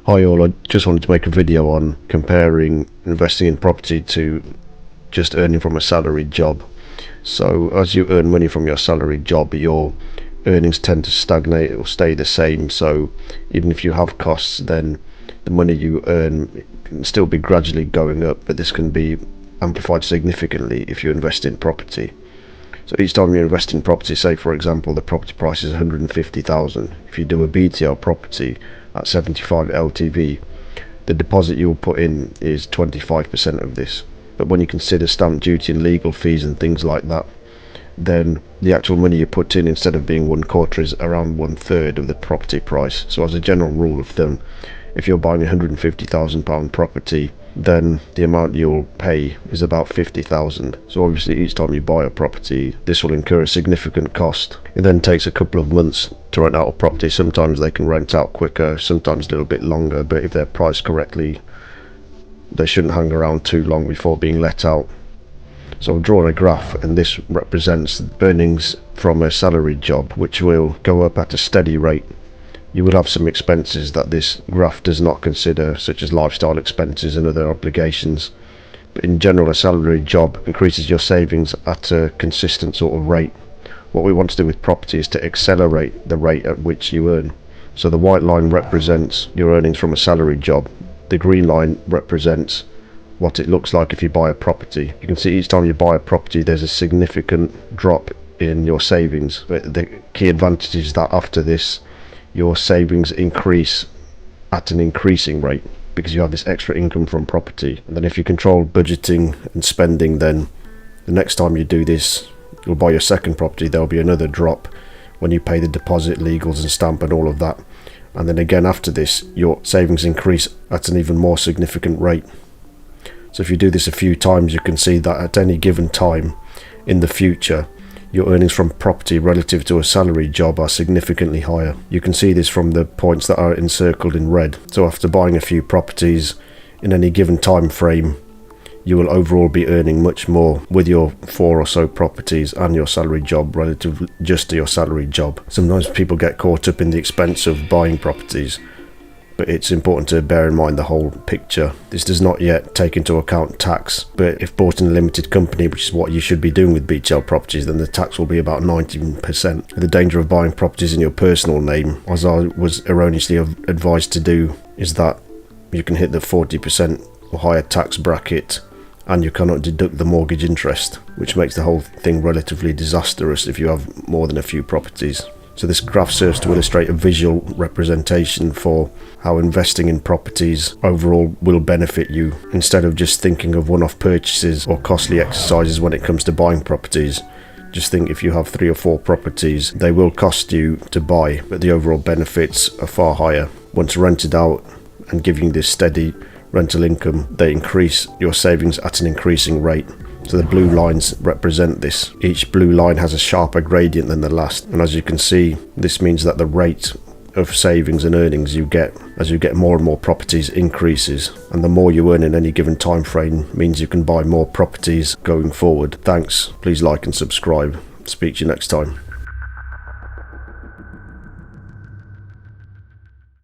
Hi all, I just wanted to make a video on comparing investing in property to just earning from a salaried job. So as you earn money from your salaried job, your earnings tend to stagnate or stay the same. So even if you have costs, then the money you earn can still be gradually going up, but this can be amplified significantly if you invest in property. So each time you invest in property, say for example the property price is 150,000, if you do a BTL property at 75 LTV, the deposit you'll put in is 25% of this. But when you consider stamp duty and legal fees and things like that, then the actual money you put in, instead of being 1/4, is around 1/3 of the property price. So as a general rule of thumb, if you're buying a £150,000 property, then the amount you'll pay is about 50,000. So obviously each time you buy a property, this will incur a significant cost. It then takes a couple of months to rent out a property. Sometimes they can rent out quicker, sometimes a little bit longer, but if they're priced correctly, they shouldn't hang around too long before being let out. So I've drawn a graph, and this represents earnings from a salaried job, which will go up at a steady rate. You will have some expenses that this graph does not consider, such as lifestyle expenses and other obligations. But in general, a salaried job increases your savings at a consistent sort of rate. What we want to do with property is to accelerate the rate at which you earn. So the white line represents your earnings from a salaried job. The green line represents what it looks like if you buy a property. You can see each time you buy a property, there's a significant drop in your savings. But the key advantage is that after this, your savings increase at an increasing rate because you have this extra income from property. And then if you control budgeting and spending, then the next time you do this, you'll buy your second property, there'll be another drop when you pay the deposit, legals and stamp and all of that. And then again after this, your savings increase at an even more significant rate. So if you do this a few times, you can see that at any given time in the future, your earnings from property relative to a salary job are significantly higher. You can see this from the points that are encircled in red. So after buying a few properties in any given time frame, you will overall be earning much more with your 4 or so properties and your salary job relative just to your salary job. Sometimes people get caught up in the expense of buying properties, but it's important to bear in mind the whole picture. This does not yet take into account tax, but if bought in a limited company, which is what you should be doing with BTL properties, then the tax will be about 19%. The danger of buying properties in your personal name, as I was erroneously advised to do, is that you can hit the 40% or higher tax bracket and you cannot deduct the mortgage interest, which makes the whole thing relatively disastrous if you have more than a few properties. So this graph serves to illustrate a visual representation for how investing in properties overall will benefit you. Instead of just thinking of one-off purchases or costly exercises when it comes to buying properties, just think if you have 3 or 4 properties, they will cost you to buy, but the overall benefits are far higher. Once rented out and giving this steady rental income, they increase your savings at an increasing rate. So the blue lines represent this. Each blue line has a sharper gradient than the last, and as you can see, this means that the rate of savings and earnings you get as you get more and more properties increases, and the more you earn in any given time frame means you can buy more properties going forward. Thanks, please like and subscribe. Speak to you next time.